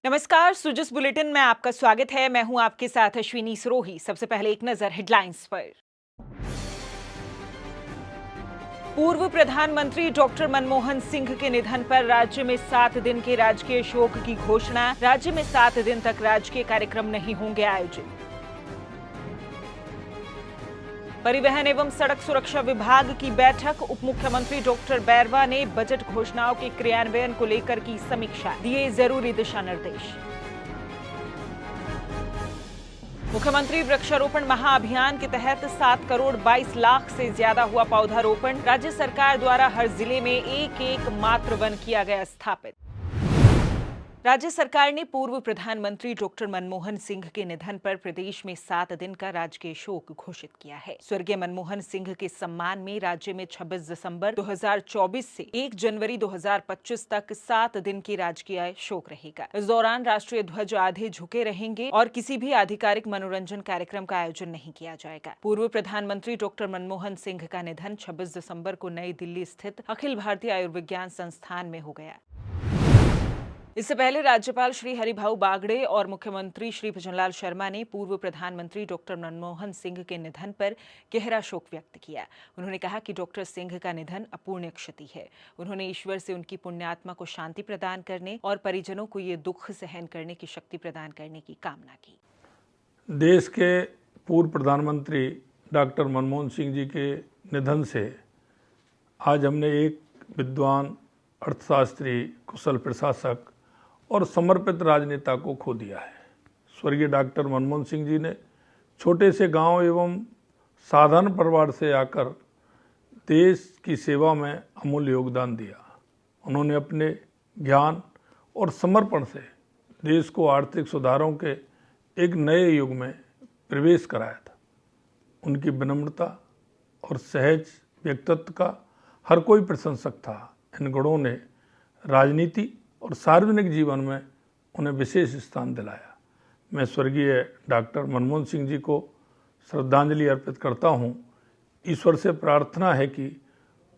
नमस्कार, सुजस बुलेटिन में आपका स्वागत है। मैं हूं आपके साथ अश्विनी सरोही। सबसे पहले एक नजर हेडलाइंस पर। पूर्व प्रधानमंत्री डॉक्टर मनमोहन सिंह के निधन पर राज्य में 7 दिन के राजकीय शोक की घोषणा। राज्य में 7 दिन तक राजकीय कार्यक्रम नहीं होंगे आयोजित। परिवहन एवं सड़क सुरक्षा विभाग की बैठक। उप मुख्यमंत्री डॉक्टर बैरवा ने बजट घोषणाओं के क्रियान्वयन को लेकर की समीक्षा, दिए जरूरी दिशा निर्देश। मुख्यमंत्री वृक्षारोपण महाअभियान के तहत 7 करोड़ 22 लाख से ज्यादा हुआ पौधारोपण। राज्य सरकार द्वारा हर जिले में एक मात्र वन किया गया स्थापित। राज्य सरकार ने पूर्व प्रधानमंत्री डॉक्टर मनमोहन सिंह के निधन पर प्रदेश में 7 दिन का राजकीय शोक घोषित किया है। स्वर्गीय मनमोहन सिंह के सम्मान में राज्य में 26 दिसंबर 2024 से 1 जनवरी 2025 तक 7 दिन की राजकीय शोक रहेगा। इस दौरान राष्ट्रीय ध्वज आधे झुके रहेंगे और किसी भी आधिकारिक मनोरंजन कार्यक्रम का आयोजन नहीं किया जाएगा। पूर्व प्रधानमंत्री डॉक्टर मनमोहन सिंह का निधन 26 दिसंबर को नई दिल्ली स्थित अखिल भारतीय आयुर्विज्ञान संस्थान में हो गया। इससे पहले राज्यपाल श्री हरिभाऊ बागड़े और मुख्यमंत्री श्री भजनलाल शर्मा ने पूर्व प्रधानमंत्री डॉक्टर मनमोहन सिंह के निधन पर गहरा शोक व्यक्त किया। उन्होंने कहा कि डॉक्टर सिंह का निधन अपूर्णीय क्षति है। उन्होंने ईश्वर से उनकी पुण्यात्मा को शांति प्रदान करने और परिजनों को ये दुख सहन करने की शक्ति प्रदान करने की कामना की। देश के पूर्व प्रधानमंत्री डॉक्टर मनमोहन सिंह जी के निधन से आज हमने एक विद्वान, अर्थशास्त्री, कुशल प्रशासक और समर्पित राजनेता को खो दिया है। स्वर्गीय डॉक्टर मनमोहन सिंह जी ने छोटे से गांव एवं साधारण परिवार से आकर देश की सेवा में अमूल्य योगदान दिया। उन्होंने अपने ज्ञान और समर्पण से देश को आर्थिक सुधारों के एक नए युग में प्रवेश कराया था। उनकी विनम्रता और सहज व्यक्तित्व का हर कोई प्रशंसक था। इन गुणों ने राजनीति और सार्वजनिक जीवन में उन्हें विशेष स्थान दिलाया। मैं स्वर्गीय डॉक्टर मनमोहन सिंह जी को श्रद्धांजलि अर्पित करता हूं। ईश्वर से प्रार्थना है कि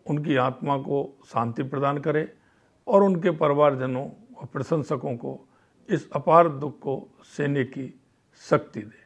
उनकी आत्मा को शांति प्रदान करे और उनके परिवारजनों व प्रशंसकों को इस अपार दुख को सहने की शक्ति दे।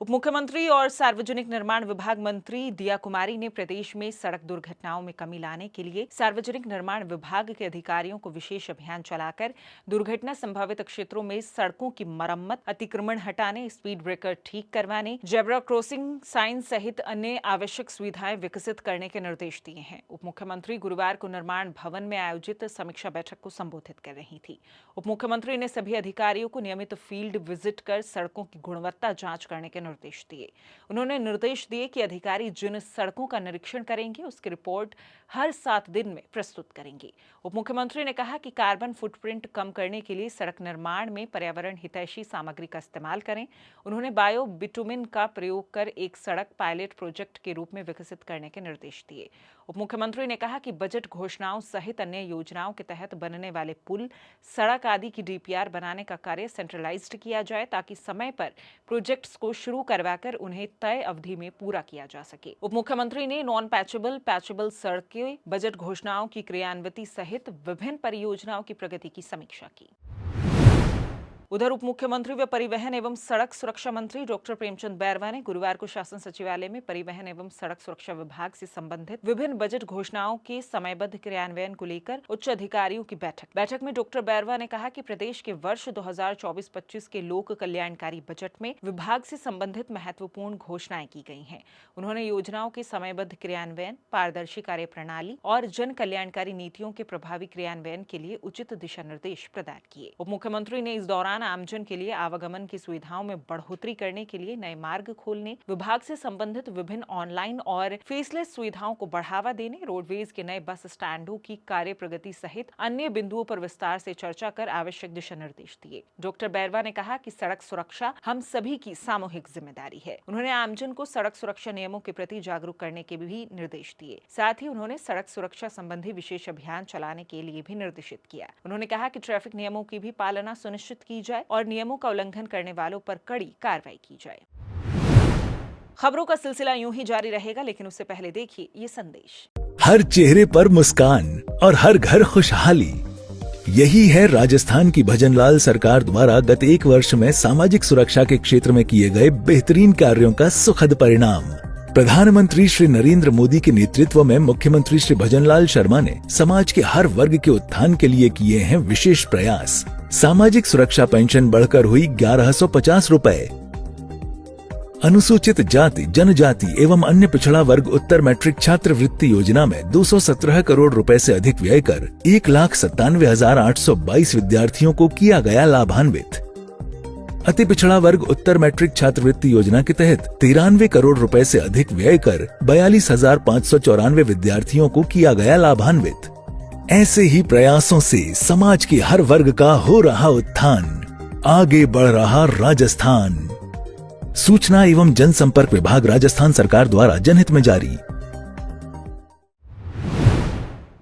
उप मुख्यमंत्री और सार्वजनिक निर्माण विभाग मंत्री दिया कुमारी ने प्रदेश में सड़क दुर्घटनाओं में कमी लाने के लिए सार्वजनिक निर्माण विभाग के अधिकारियों को विशेष अभियान चलाकर दुर्घटना संभावित क्षेत्रों में सड़कों की मरम्मत, अतिक्रमण हटाने, स्पीड ब्रेकर ठीक करवाने, जेब्रा क्रॉसिंग साइन सहित अन्य आवश्यक सुविधाएं विकसित करने के निर्देश दिए हैं। उप मुख्यमंत्री गुरुवार को निर्माण भवन में आयोजित समीक्षा बैठक को संबोधित कर रही थी। उप मुख्यमंत्री ने सभी अधिकारियों को नियमित फील्ड विजिट कर सड़कों की गुणवत्ता जाँच करने के निर्देश दिए। उन्होंने निर्देश दिए कि अधिकारी जिन सड़कों का निरीक्षण करेंगे उसकी रिपोर्ट हर 7 दिन में प्रस्तुत करेंगे। उप मुख्यमंत्री ने कहा कि कार्बन फुटप्रिंट कम करने के लिए सड़क निर्माण में पर्यावरण हितैषी सामग्री का इस्तेमाल करें। उन्होंने बायो बिटुमिन का प्रयोग कर एक सड़क पायलट प्रोजेक्ट के रूप में विकसित करने के निर्देश दिए। उप मुख्यमंत्री ने कहा कि बजट घोषणाओं सहित अन्य योजनाओं के तहत बनने वाले पुल, सड़क आदि की डीपीआर बनाने का कार्य सेंट्रलाइज्ड किया जाए ताकि समय पर प्रोजेक्ट्स को शुरू करवाकर उन्हें तय अवधि में पूरा किया जा सके। उप मुख्यमंत्री ने नॉन पैचेबल सड़कें, बजट घोषणाओं की क्रियान्विति सहित विभिन्न परियोजनाओं की प्रगति की समीक्षा की। उधर उप मुख्यमंत्री व परिवहन एवं सड़क सुरक्षा मंत्री डॉक्टर प्रेमचंद बैरवा ने गुरुवार को शासन सचिवालय में परिवहन एवं सड़क सुरक्षा विभाग से संबंधित विभिन्न बजट घोषणाओं के समयबद्ध क्रियान्वयन को लेकर उच्च अधिकारियों की बैठक में डॉक्टर बैरवा ने कहा कि प्रदेश के वर्ष 2024-25 के लोक कल्याणकारी बजट में विभाग से संबंधित महत्वपूर्ण घोषणाएं की गई हैं। उन्होंने योजनाओं के समयबद्ध क्रियान्वयन, पारदर्शी कार्य प्रणाली और जन कल्याणकारी नीतियों के प्रभावी क्रियान्वयन के लिए उचित दिशा निर्देश प्रदान किए। उप मुख्यमंत्री ने इस दौरान आमजन के लिए आवागमन की सुविधाओं में बढ़ोतरी करने के लिए नए मार्ग खोलने, विभाग से संबंधित विभिन्न ऑनलाइन और फेसलेस सुविधाओं को बढ़ावा देने, रोडवेज के नए बस स्टैंडों की कार्य प्रगति सहित अन्य बिंदुओं पर विस्तार से चर्चा कर आवश्यक दिशा निर्देश दिए। डॉक्टर बैरवा ने कहा कि सड़क सुरक्षा हम सभी की सामूहिक जिम्मेदारी है। उन्होंने आमजन को सड़क सुरक्षा नियमों के प्रति जागरूक करने के भी निर्देश दिए। साथ ही उन्होंने सड़क सुरक्षा संबंधी विशेष अभियान चलाने के लिए भी निर्देशित किया। उन्होंने कहा कि ट्रैफिक नियमों की भी पालना सुनिश्चित की जाए और नियमों का उल्लंघन करने वालों पर कड़ी कार्रवाई की जाए। खबरों का सिलसिला यूं ही जारी रहेगा, लेकिन उससे पहले देखिए ये संदेश। हर चेहरे पर मुस्कान और हर घर खुशहाली, यही है राजस्थान की भजनलाल सरकार द्वारा गत 1 वर्ष में सामाजिक सुरक्षा के क्षेत्र में किए गए बेहतरीन कार्यों का सुखद परिणाम। प्रधानमंत्री श्री नरेंद्र मोदी के नेतृत्व में मुख्यमंत्री श्री भजनलाल शर्मा ने समाज के हर वर्ग के उत्थान के लिए किए हैं विशेष प्रयास। सामाजिक सुरक्षा पेंशन बढ़कर हुई 1150 रुपए। अनुसूचित जाति, जनजाति एवं अन्य पिछड़ा वर्ग उत्तर मैट्रिक छात्रवृत्ति योजना में 217 करोड़ रुपए से अधिक व्यय कर 1,97,822 विद्यार्थियों को किया गया लाभान्वित। अति पिछड़ा वर्ग उत्तर मैट्रिक छात्रवृत्ति योजना के तहत 93 करोड़ रुपए से अधिक व्यय कर 42,594 विद्यार्थियों को किया गया लाभान्वित। ऐसे ही प्रयासों से समाज के हर वर्ग का हो रहा उत्थान, आगे बढ़ रहा राजस्थान। सूचना एवं जनसंपर्क विभाग राजस्थान सरकार द्वारा जनहित में जारी।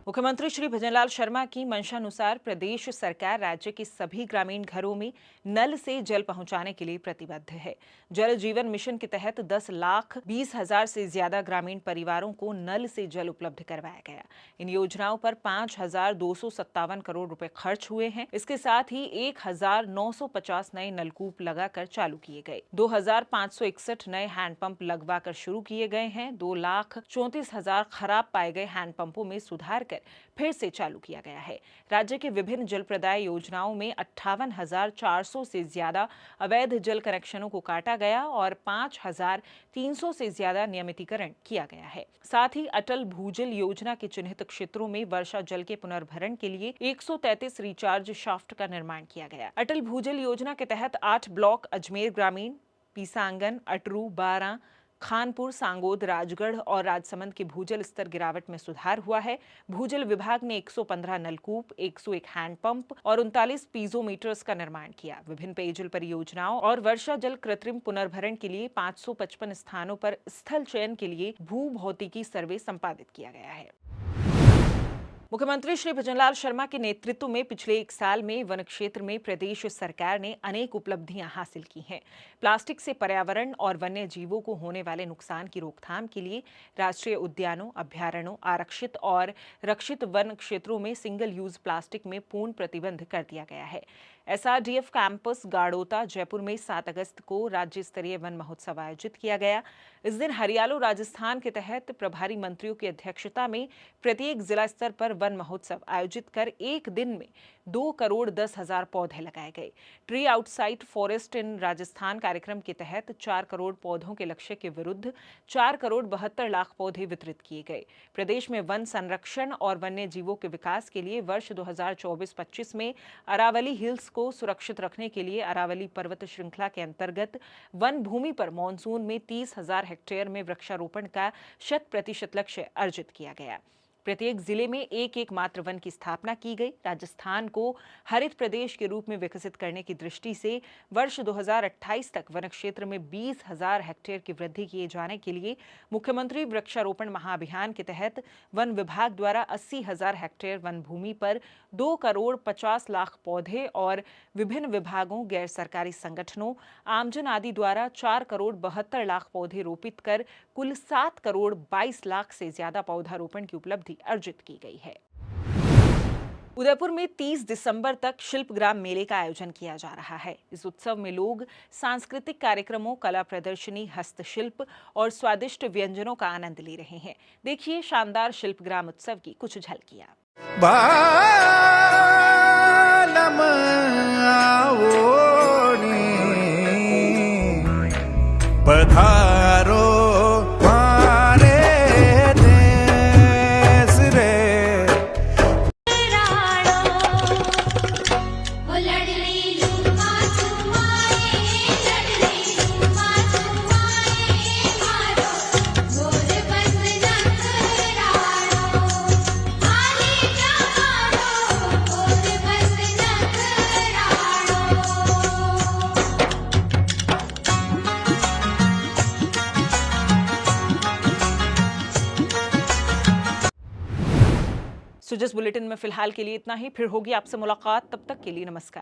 मुख्यमंत्री श्री भजनलाल शर्मा की मंशानुसार प्रदेश सरकार राज्य के सभी ग्रामीण घरों में नल से जल पहुंचाने के लिए प्रतिबद्ध है। जल जीवन मिशन के तहत 10,20,000 से ज्यादा ग्रामीण परिवारों को नल से जल उपलब्ध करवाया गया। इन योजनाओं पर 5,257 करोड़ रुपए खर्च हुए हैं। इसके साथ ही 1,950 नए नलकूप लगाकर चालू किए गए। 2,561 नए हैंडपंप लगवाकर शुरू किए गए हैं। 2,34,000 खराब पाए गए हैंडपंपों में सुधार कर फिर से चालू किया गया है। राज्य के विभिन्न जल प्रदाय योजनाओं में 58,400 से ज्यादा अवैध जल कनेक्शनों को काटा गया और 5,300 से ज्यादा नियमितीकरण किया गया है। साथ ही अटल भूजल योजना के चिन्हित क्षेत्रों में वर्षा जल के पुनर्भरण के लिए 133 रिचार्ज शाफ्ट का निर्माण किया गया। अटल भूजल योजना के तहत 8 ब्लॉक अजमेर ग्रामीण, पीसांगन, अटरू, बारां, खानपुर, सांगोद, राजगढ़ और राजसमंद के भूजल स्तर गिरावट में सुधार हुआ है। भूजल विभाग ने 115 नलकूप, 101 हैंडपंप और 39 पीजोमीटर्स का निर्माण किया। विभिन्न पेयजल परियोजनाओं और वर्षा जल कृत्रिम पुनर्भरण के लिए 555 स्थानों पर स्थल चयन के लिए भू भौतिकी सर्वे संपादित किया गया है। मुख्यमंत्री श्री भजनलाल शर्मा के नेतृत्व में पिछले 1 साल में वन क्षेत्र में प्रदेश सरकार ने अनेक उपलब्धियां हासिल की हैं। प्लास्टिक से पर्यावरण और वन्य जीवों को होने वाले नुकसान की रोकथाम के लिए राष्ट्रीय उद्यानों, अभ्यारण्यों, आरक्षित और रक्षित वन क्षेत्रों में सिंगल यूज प्लास्टिक में पूर्ण प्रतिबंध कर दिया गया है। SRDF कैंपस गाड़ोता, जयपुर में 7 अगस्त को राज्य स्तरीय वन महोत्सव आयोजित किया गया। इस दिन हरियालो राजस्थान के तहत प्रभारी मंत्रियों की अध्यक्षता में प्रत्येक जिला स्तर पर वन महोत्सव आयोजित कर एक दिन में 2,10,00,000 पौधे लगाए गए। ट्री आउटसाइड फॉरेस्ट इन राजस्थान कार्यक्रम के तहत 4 करोड़ पौधों के लक्ष्य के विरुद्ध 4,72,00,000 पौधे वितरित किए गए। प्रदेश में वन संरक्षण और वन्य जीवों के विकास के लिए वर्ष 2024-25 में अरावली हिल्स को सुरक्षित रखने के लिए अरावली पर्वत श्रृंखला के अंतर्गत वन भूमि पर मानसून में 30,000 हेक्टेयर में वृक्षारोपण का 100% लक्ष्य अर्जित किया गया। प्रत्येक जिले में एक मात्र वन की स्थापना की गई। राजस्थान को हरित प्रदेश के रूप में विकसित करने की दृष्टि से वर्ष 2028 तक वन क्षेत्र में 20,000 हेक्टेयर की वृद्धि किए जाने के लिए मुख्यमंत्री वृक्षारोपण महाअभियान के तहत वन विभाग द्वारा 80,000 हेक्टेयर वन भूमि पर 2,50,00,000 पौधे और विभिन्न विभागों, गैर सरकारी संगठनों, आमजन आदि द्वारा 4,72,00,000 पौधे रोपित कर कुल 7,22,00,000 से ज्यादा पौधारोपण की उपलब्धि अर्जित की गई है। उदयपुर में 30 दिसंबर तक शिल्पग्राम मेले का आयोजन किया जा रहा है। इस उत्सव में लोग सांस्कृतिक कार्यक्रमों, कला प्रदर्शनी, हस्तशिल्प और स्वादिष्ट व्यंजनों का आनंद ले रहे हैं। देखिए शानदार शिल्पग्राम उत्सव की कुछ झलकियां। पधारो सुजस बुलेटिन में फिलहाल के लिए इतना ही। फिर होगी आपसे मुलाकात, तब तक के लिए नमस्कार।